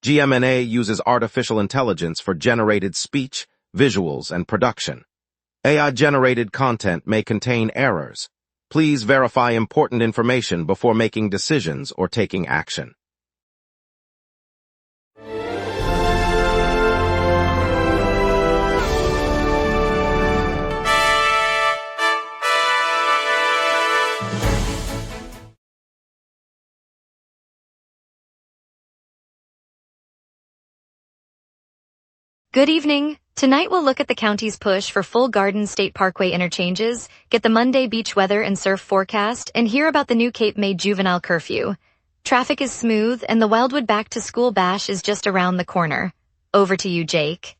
GMNA uses artificial intelligence for generated speech, visuals, and production. AI-generated content may contain errors. Please verify important information before making decisions or taking action. Good evening. Tonight we'll look at the county's push for full Garden State Parkway interchanges, get the Monday beach weather and surf forecast, and hear about the new Cape May juvenile curfew. Traffic is smooth, and the Wildwood back-to-school bash is just around the corner. Over to you, Jake.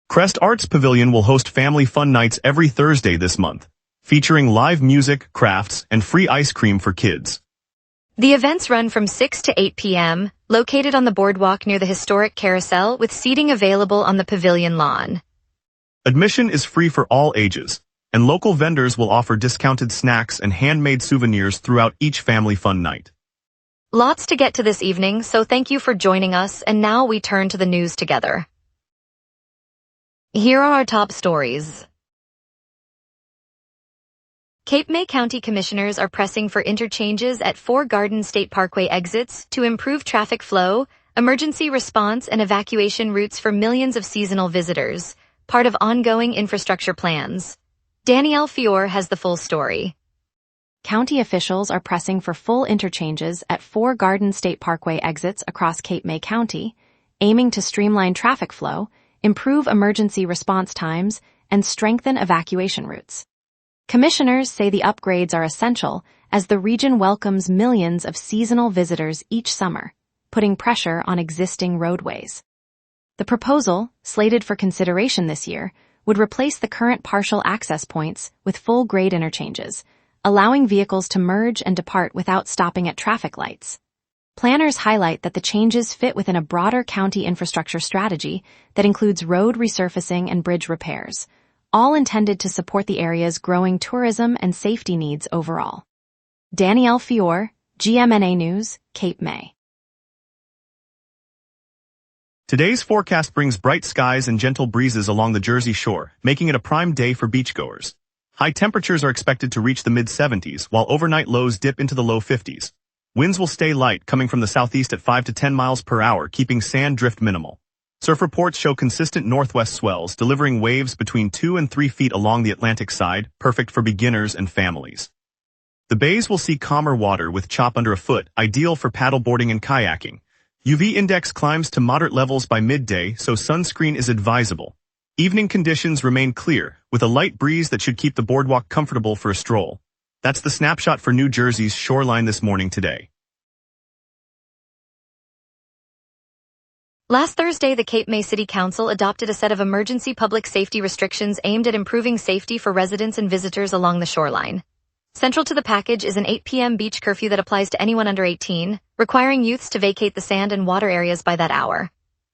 Crest Arts Pavilion will host family fun nights every Thursday this month, featuring live music, crafts, and free ice cream for kids. The events run from 6 to 8 p.m., located on the boardwalk near the historic carousel with seating available on the pavilion lawn. Admission is free for all ages, and local vendors will offer discounted snacks and handmade souvenirs throughout each family fun night. Lots to get to this evening, so thank you for joining us, and now we turn to the news together. Here are our top stories. Cape May County Commissioners are pressing for interchanges at 4 Garden State Parkway exits to improve traffic flow, emergency response, and evacuation routes for millions of seasonal visitors, part of ongoing infrastructure plans. Danielle Fior has the full story. County officials are pressing for full interchanges at 4 Garden State Parkway exits across Cape May County, aiming to streamline traffic flow, improve emergency response times, and strengthen evacuation routes. Commissioners say the upgrades are essential as the region welcomes millions of seasonal visitors each summer, putting pressure on existing roadways. The proposal, slated for consideration this year, would replace the current partial access points with full-grade interchanges, allowing vehicles to merge and depart without stopping at traffic lights. Planners highlight that the changes fit within a broader county infrastructure strategy that includes road resurfacing and bridge repairs, all intended to support the area's growing tourism and safety needs overall. Danielle Fior, GMNA News, Cape May. Today's forecast brings bright skies and gentle breezes along the Jersey Shore, making it a prime day for beachgoers. High temperatures are expected to reach the mid-70s, while overnight lows dip into the low 50s. Winds will stay light, coming from the southeast at 5 to 10 miles per hour, keeping sand drift minimal. Surf reports show consistent northwest swells, delivering waves between 2 and 3 feet along the Atlantic side, perfect for beginners and families. The bays will see calmer water with chop under a foot, ideal for paddleboarding and kayaking. UV index climbs to moderate levels by midday, so sunscreen is advisable. Evening conditions remain clear, with a light breeze that should keep the boardwalk comfortable for a stroll. That's the snapshot for New Jersey's shoreline this morning today. Last Thursday, the Cape May City Council adopted a set of emergency public safety restrictions aimed at improving safety for residents and visitors along the shoreline. Central to the package is an 8 p.m. beach curfew that applies to anyone under 18, requiring youths to vacate the sand and water areas by that hour.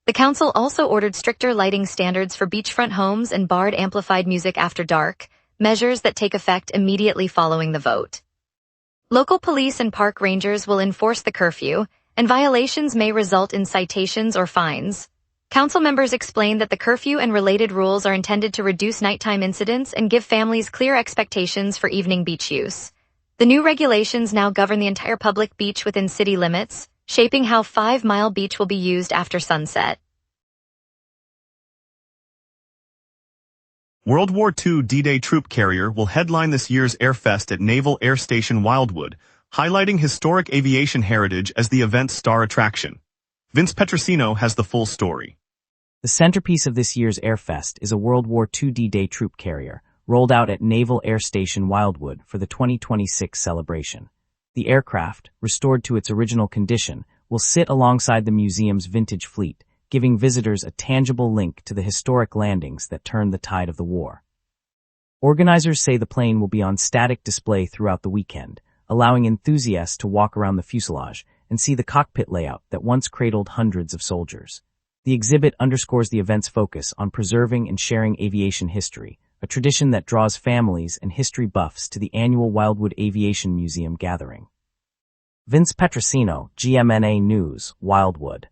The council also ordered stricter lighting standards for beachfront homes and barred amplified music after dark, measures that take effect immediately following the vote. Local police and park rangers will enforce the curfew, and violations may result in citations or fines. Council members explained that the curfew and related rules are intended to reduce nighttime incidents and give families clear expectations for evening beach use. The new regulations now govern the entire public beach within city limits, shaping how 5 Mile Beach will be used after sunset. World War II D-Day troop carrier will headline this year's Airfest at Naval Air Station Wildwood, highlighting historic aviation heritage as the event's star attraction. Vince Petrosino has the full story. The centerpiece of this year's Airfest is a World War II D-Day troop carrier, rolled out at Naval Air Station Wildwood for the 2026 celebration. The aircraft, restored to its original condition, will sit alongside the museum's vintage fleet, giving visitors a tangible link to the historic landings that turned the tide of the war. Organizers say the plane will be on static display throughout the weekend, allowing enthusiasts to walk around the fuselage and see the cockpit layout that once cradled hundreds of soldiers. The exhibit underscores the event's focus on preserving and sharing aviation history, a tradition that draws families and history buffs to the annual Wildwood Aviation Museum gathering. Vince Petrosino, GMNA News, Wildwood.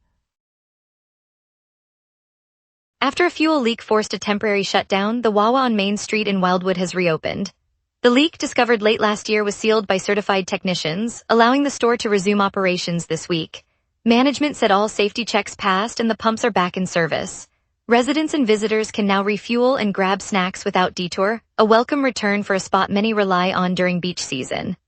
After a fuel leak forced a temporary shutdown, the Wawa on Main Street in Wildwood has reopened. The leak, discovered late last year, was sealed by certified technicians, allowing the store to resume operations this week. Management said all safety checks passed and the pumps are back in service. Residents and visitors can now refuel and grab snacks without detour, a welcome return for a spot many rely on during beach season.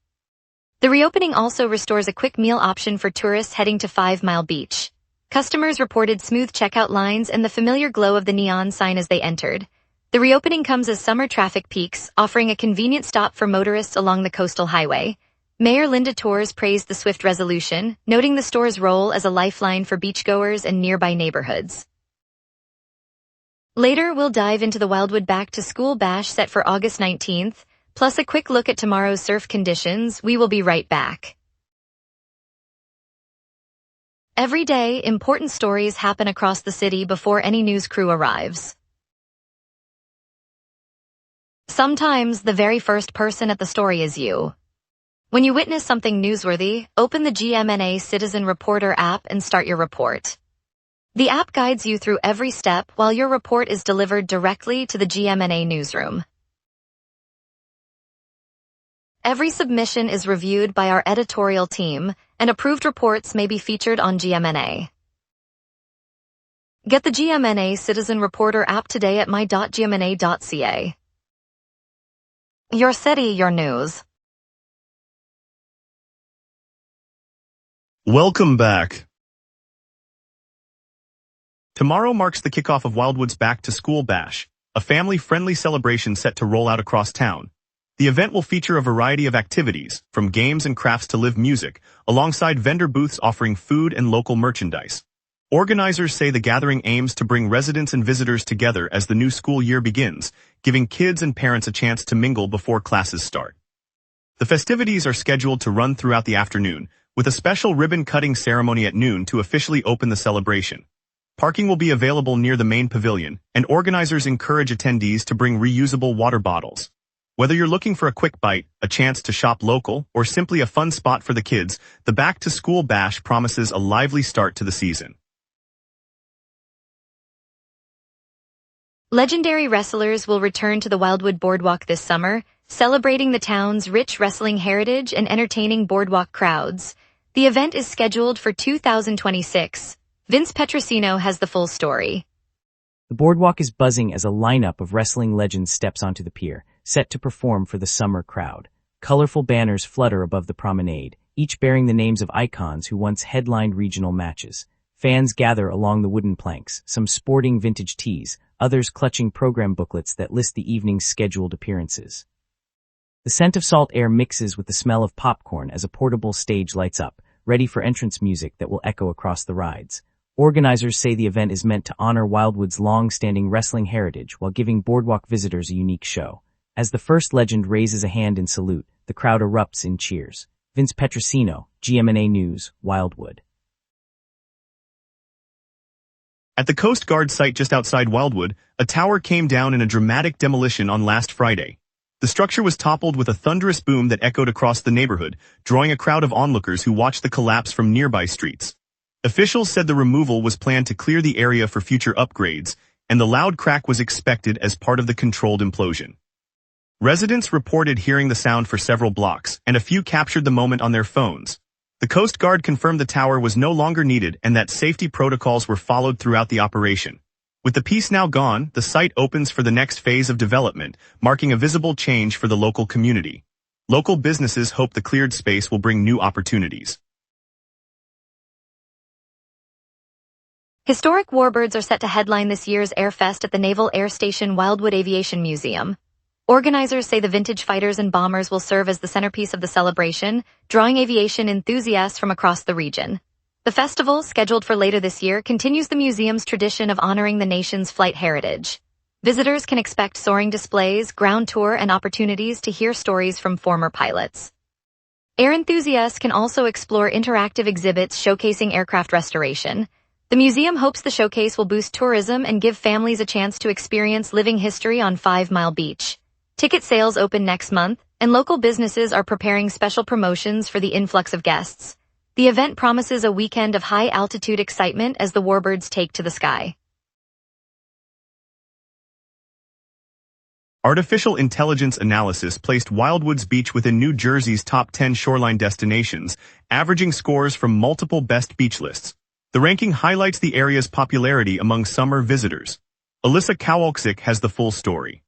The reopening also restores a quick meal option for tourists heading to 5 Mile Beach. Customers reported smooth checkout lines and the familiar glow of the neon sign as they entered. The reopening comes as summer traffic peaks, offering a convenient stop for motorists along the coastal highway. Mayor Linda Torres praised the swift resolution, noting the store's role as a lifeline for beachgoers and nearby neighborhoods. Later, we'll dive into the Wildwood back-to-school bash set for August 19th, plus a quick look at tomorrow's surf conditions. We will be right back. Every day, important stories happen across the city before any news crew arrives. Sometimes, the very first person at the story is you. When you witness something newsworthy, open the GMNA Citizen Reporter app and start your report. The app guides you through every step while your report is delivered directly to the GMNA newsroom. Every submission is reviewed by our editorial team, and approved reports may be featured on GMNA. Get the GMNA Citizen Reporter app today at my.gmna.ca. Your city, your news. Welcome back. Tomorrow marks the kickoff of Wildwood's Back-to-School Bash, a family-friendly celebration set to roll out across town. The event will feature a variety of activities, from games and crafts to live music, alongside vendor booths offering food and local merchandise. Organizers say the gathering aims to bring residents and visitors together as the new school year begins, giving kids and parents a chance to mingle before classes start. The festivities are scheduled to run throughout the afternoon, with a special ribbon-cutting ceremony at noon to officially open the celebration. Parking will be available near the main pavilion, and organizers encourage attendees to bring reusable water bottles. Whether you're looking for a quick bite, a chance to shop local, or simply a fun spot for the kids, the Back-to-School Bash promises a lively start to the season. Legendary wrestlers will return to the Wildwood Boardwalk this summer, celebrating the town's rich wrestling heritage and entertaining boardwalk crowds. The event is scheduled for 2026. Vince Petrosino has the full story. The boardwalk is buzzing as a lineup of wrestling legends steps onto the pier, set to perform for the summer crowd. Colorful banners flutter above the promenade, each bearing the names of icons who once headlined regional matches. Fans gather along the wooden planks, some sporting vintage tees, others clutching program booklets that list the evening's scheduled appearances. The scent of salt air mixes with the smell of popcorn as a portable stage lights up, ready for entrance music that will echo across the rides. Organizers say the event is meant to honor Wildwood's long-standing wrestling heritage while giving boardwalk visitors a unique show. As the first legend raises a hand in salute, the crowd erupts in cheers. Vince Petrosino, GMNA News, Wildwood. At the Coast Guard site just outside Wildwood, a tower came down in a dramatic demolition on last Friday. The structure was toppled with a thunderous boom that echoed across the neighborhood, drawing a crowd of onlookers who watched the collapse from nearby streets. Officials said the removal was planned to clear the area for future upgrades, and the loud crack was expected as part of the controlled implosion. Residents reported hearing the sound for several blocks, and a few captured the moment on their phones. The Coast Guard confirmed the tower was no longer needed and that safety protocols were followed throughout the operation. With the piece now gone, the site opens for the next phase of development, marking a visible change for the local community. Local businesses hope the cleared space will bring new opportunities. Historic warbirds are set to headline this year's Airfest at the Naval Air Station Wildwood Aviation Museum. Organizers say the vintage fighters and bombers will serve as the centerpiece of the celebration, drawing aviation enthusiasts from across the region. The festival, scheduled for later this year, continues the museum's tradition of honoring the nation's flight heritage. Visitors can expect soaring displays, ground tour, and opportunities to hear stories from former pilots. Air enthusiasts can also explore interactive exhibits showcasing aircraft restoration. The museum hopes the showcase will boost tourism and give families a chance to experience living history on 5 Mile Beach. Ticket sales open next month, and local businesses are preparing special promotions for the influx of guests. The event promises a weekend of high-altitude excitement as the warbirds take to the sky. Artificial intelligence analysis placed Wildwood's beach within New Jersey's top 10 shoreline destinations, averaging scores from multiple best beach lists. The ranking highlights the area's popularity among summer visitors. Alyssa Kowalczyk has the full story.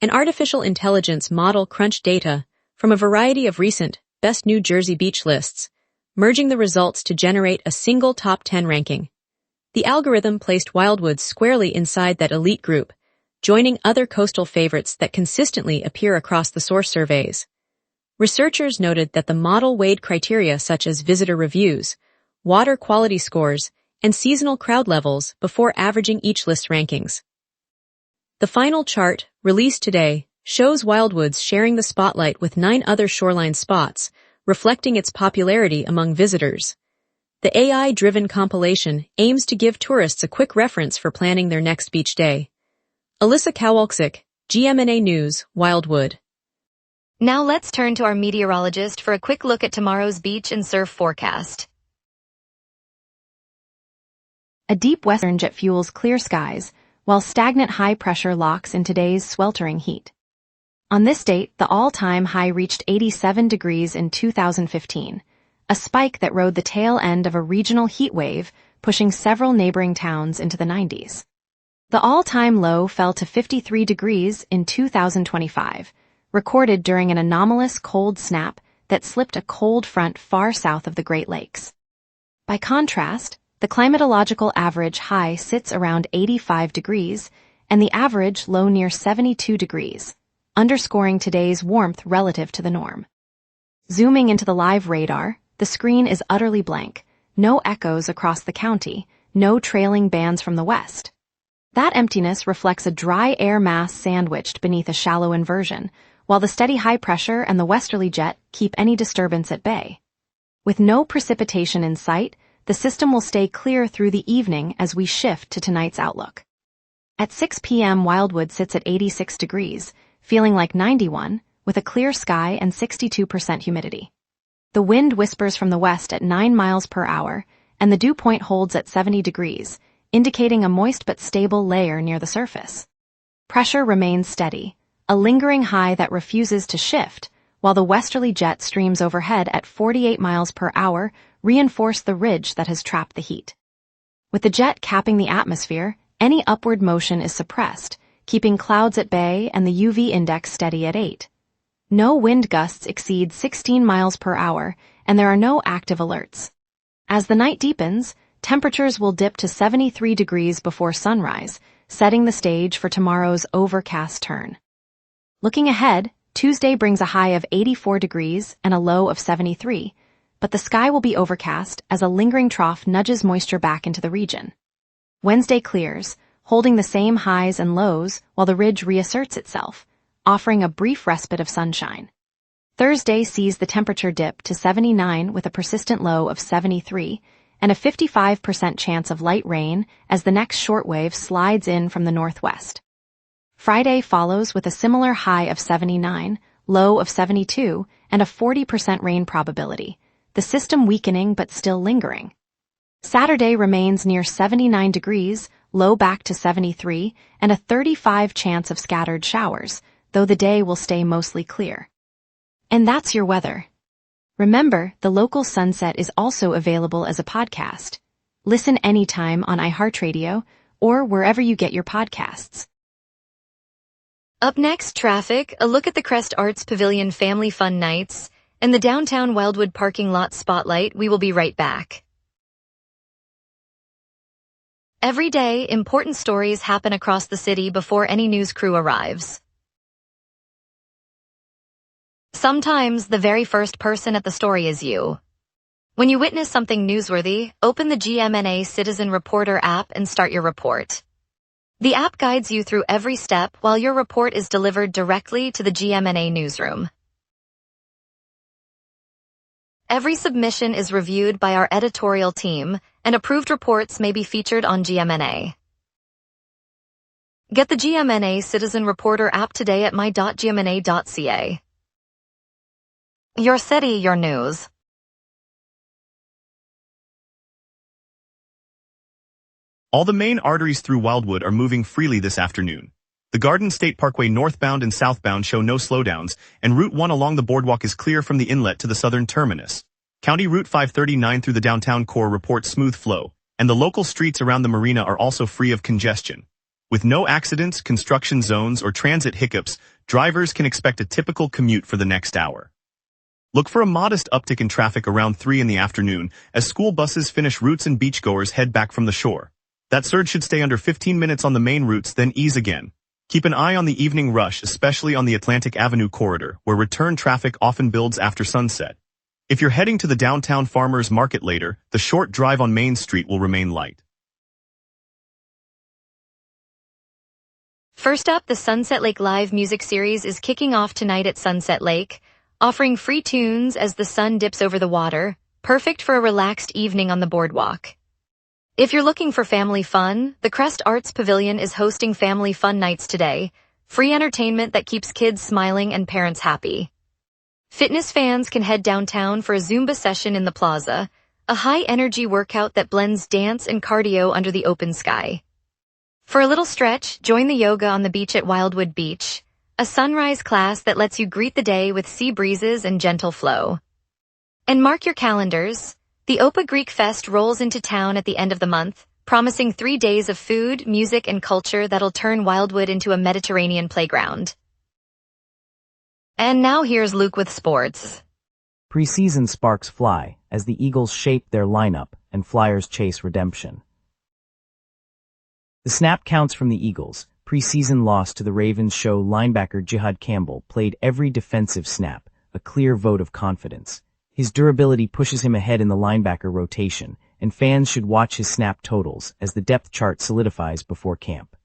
An artificial intelligence model crunched data from a variety of recent best New Jersey beach lists, merging the results to generate a single top 10 ranking. The algorithm placed Wildwood squarely inside that elite group, joining other coastal favorites that consistently appear across the source surveys. Researchers noted that the model weighed criteria such as visitor reviews, water quality scores, and seasonal crowd levels before averaging each list's rankings. The final chart, released today, shows Wildwoods sharing the spotlight with 9 other shoreline spots, reflecting its popularity among visitors. The AI-driven compilation aims to give tourists a quick reference for planning their next beach day. Alyssa Kowalczyk, GMNA News, Wildwood. Now let's turn to our meteorologist for a quick look at tomorrow's beach and surf forecast. A deep western jet fuels clear skies, while stagnant high pressure locks in today's sweltering heat. On this date, the all-time high reached 87 degrees in 2015, a spike that rode the tail end of a regional heat wave, pushing several neighboring towns into the 90s. The all-time low fell to 53 degrees in 2025, recorded during an anomalous cold snap that slipped a cold front far south of the Great Lakes. By contrast, the climatological average high sits around 85 degrees and the average low near 72 degrees, underscoring today's warmth relative to the norm. Zooming into the live radar, the screen is utterly blank, no echoes across the county, no trailing bands from the west. That emptiness reflects a dry air mass sandwiched beneath a shallow inversion, while the steady high pressure and the westerly jet keep any disturbance at bay. With no precipitation in sight, the system will stay clear through the evening as we shift to tonight's outlook. At 6 p.m. Wildwood sits at 86 degrees, feeling like 91, with a clear sky and 62% humidity. The wind whispers from the west at 9 miles per hour, and the dew point holds at 70 degrees, indicating a moist but stable layer near the surface. Pressure remains steady, a lingering high that refuses to shift, while the westerly jet streams overhead at 48 miles per hour reinforce the ridge that has trapped the heat. With the jet capping the atmosphere, any upward motion is suppressed, keeping clouds at bay and the UV index steady at 8. No wind gusts exceed 16 miles per hour, and there are no active alerts. As the night deepens, temperatures will dip to 73 degrees before sunrise, setting the stage for tomorrow's overcast turn. Looking ahead, Tuesday brings a high of 84 degrees and a low of 73, but the sky will be overcast as a lingering trough nudges moisture back into the region. Wednesday clears, holding the same highs and lows while the ridge reasserts itself, offering a brief respite of sunshine. Thursday sees the temperature dip to 79 with a persistent low of 73, and a 55% chance of light rain as the next shortwave slides in from the northwest. Friday follows with a similar high of 79, low of 72, and a 40% rain probability, the system weakening but still lingering. Saturday remains near 79 degrees, low back to 73, and a 35% chance of scattered showers, though the day will stay mostly clear. And that's your weather. Remember, the local sunset is also available as a podcast. Listen anytime on iHeartRadio or wherever you get your podcasts. Up next, traffic, a look at the Crest Arts Pavilion Family Fun Nights, and the downtown Wildwood parking lot spotlight. We will be right back. Every day, important stories happen across the city before any news crew arrives. Sometimes the very first person at the story is you. When you witness something newsworthy, open the GMNA Citizen Reporter app and start your report. The app guides you through every step while your report is delivered directly to the GMNA newsroom. Every submission is reviewed by our editorial team, and approved reports may be featured on GMNA. Get the GMNA Citizen Reporter app today at my.gmna.ca. Your city, your news. All the main arteries through Wildwood are moving freely this afternoon. The Garden State Parkway northbound and southbound show no slowdowns, and Route 1 along the boardwalk is clear from the inlet to the southern terminus. County Route 539 through the downtown core reports smooth flow, and the local streets around the marina are also free of congestion. With no accidents, construction zones, or transit hiccups, drivers can expect a typical commute for the next hour. Look for a modest uptick in traffic around 3 in the afternoon as school buses finish routes and beachgoers head back from the shore. That surge should stay under 15 minutes on the main routes, then ease again. Keep an eye on the evening rush, especially on the Atlantic Avenue corridor, where return traffic often builds after sunset. If you're heading to the downtown farmers market later, the short drive on Main Street will remain light. First up, the Sunset Lake Live music series is kicking off tonight at Sunset Lake, offering free tunes as the sun dips over the water, perfect for a relaxed evening on the boardwalk. If you're looking for family fun, the Crest Arts Pavilion is hosting family fun nights today, free entertainment that keeps kids smiling and parents happy. Fitness fans can head downtown for a Zumba session in the plaza, a high-energy workout that blends dance and cardio under the open sky. For a little stretch, join the yoga on the beach at Wildwood Beach, a sunrise class that lets you greet the day with sea breezes and gentle flow. And mark your calendars. The Opa Greek Fest rolls into town at the end of the month, promising 3 days of food, music, and culture that'll turn Wildwood into a Mediterranean playground. And now here's Luke with sports. Preseason sparks fly as the Eagles shape their lineup and Flyers chase redemption. The snap counts from the Eagles' preseason loss to the Ravens show linebacker Jihad Campbell played every defensive snap, a clear vote of confidence. His durability pushes him ahead in the linebacker rotation, and fans should watch his snap totals as the depth chart solidifies before camp.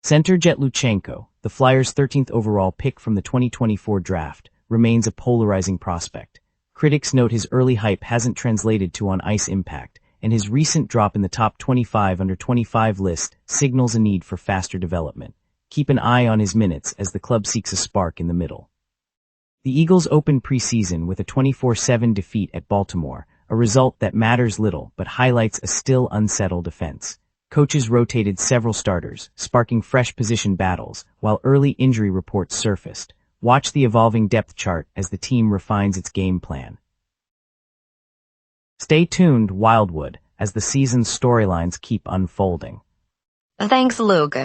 Center Jet Luchenko, the Flyers' 13th overall pick from the 2024 draft, remains a polarizing prospect. Critics note his early hype hasn't translated to on-ice impact, and his recent drop in the top 25 under 25 list signals a need for faster development. Keep an eye on his minutes as the club seeks a spark in the middle. The Eagles opened preseason with a 24-7 defeat at Baltimore, a result that matters little but highlights a still unsettled defense. Coaches rotated several starters, sparking fresh position battles, while early injury reports surfaced. Watch the evolving depth chart as the team refines its game plan. Stay tuned, Wildwood, as the season's storylines keep unfolding. Thanks, Luke.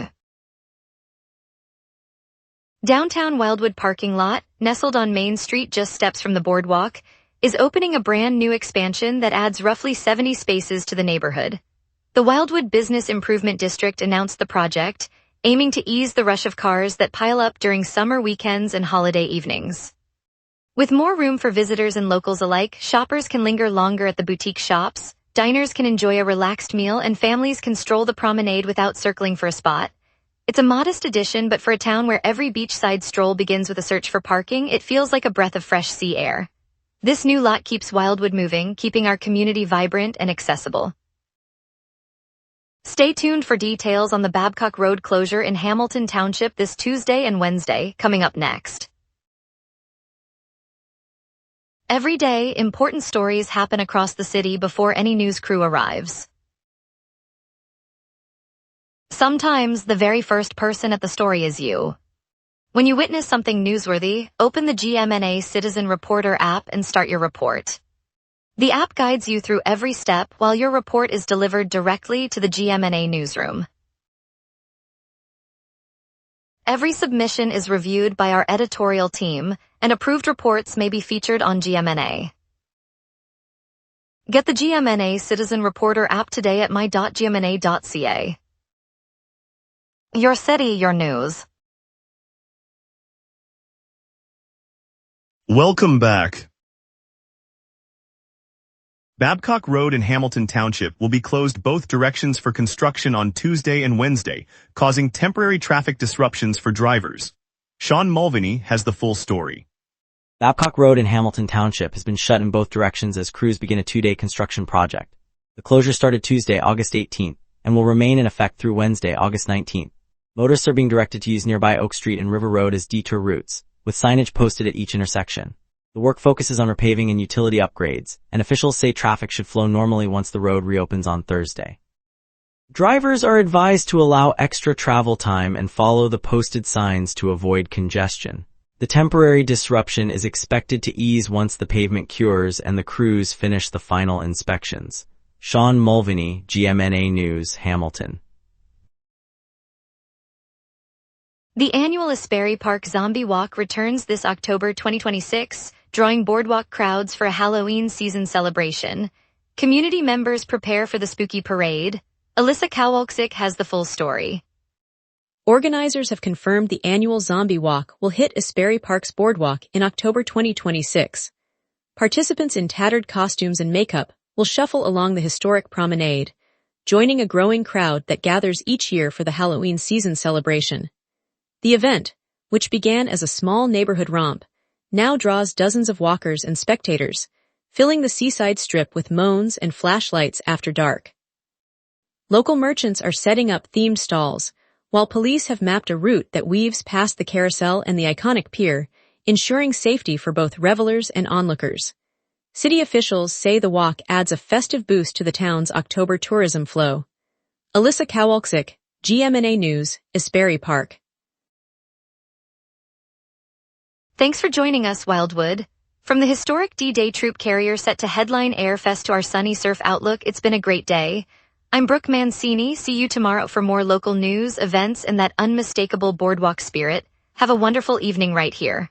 Downtown Wildwood parking lot, nestled on Main Street just steps from the boardwalk, is opening a brand new expansion that adds roughly 70 spaces to the neighborhood. The Wildwood Business Improvement District announced the project, aiming to ease the rush of cars that pile up during summer weekends and holiday evenings. With more room for visitors and locals alike, shoppers can linger longer at the boutique shops, diners can enjoy a relaxed meal, and families can stroll the promenade without circling for a spot. It's a modest addition, but for a town where every beachside stroll begins with a search for parking, it feels like a breath of fresh sea air. This new lot keeps Wildwood moving, keeping our community vibrant and accessible. Stay tuned for details on the Babcock Road closure in Hamilton Township this Tuesday and Wednesday, coming up next. Every day, important stories happen across the city before any news crew arrives. Sometimes the very first person at the story is you. When you witness something newsworthy, open the GMNA Citizen Reporter app and start your report. The app guides you through every step while your report is delivered directly to the GMNA newsroom. Every submission is reviewed by our editorial team, and approved reports may be featured on GMNA. Get the GMNA Citizen Reporter app today at my.gmna.ca. Your city, your news. Welcome back. Babcock Road in Hamilton Township will be closed both directions for construction on Tuesday and Wednesday, causing temporary traffic disruptions for drivers. Sean Mulvaney has the full story. Babcock Road in Hamilton Township has been shut in both directions as crews begin a 2-day construction project. The closure started Tuesday, August 18th, and will remain in effect through Wednesday, August 19th. Motorists are being directed to use nearby Oak Street and River Road as detour routes, with signage posted at each intersection. The work focuses on repaving and utility upgrades, and officials say traffic should flow normally once the road reopens on Thursday. Drivers are advised to allow extra travel time and follow the posted signs to avoid congestion. The temporary disruption is expected to ease once the pavement cures and the crews finish the final inspections. Sean Mulvaney, GMNA News, Hamilton. The annual Asbury Park Zombie Walk returns this October 2026, drawing boardwalk crowds for a Halloween season celebration. Community members prepare for the spooky parade. Alyssa Kowalczyk has the full story. Organizers have confirmed the annual Zombie Walk will hit Asbury Park's boardwalk in October 2026. Participants in tattered costumes and makeup will shuffle along the historic promenade, joining a growing crowd that gathers each year for the Halloween season celebration. The event, which began as a small neighborhood romp, now draws dozens of walkers and spectators, filling the seaside strip with moans and flashlights after dark. Local merchants are setting up themed stalls, while police have mapped a route that weaves past the carousel and the iconic pier, ensuring safety for both revelers and onlookers. City officials say the walk adds a festive boost to the town's October tourism flow. Alyssa Kowalczyk, GMNA News, Asbury Park. Thanks for joining us, Wildwood. From the historic D-Day troop carrier set to headline Airfest to our sunny surf outlook, it's been a great day. I'm Brooke Mancini. See you tomorrow for more local news, events, and that unmistakable boardwalk spirit. Have a wonderful evening right here.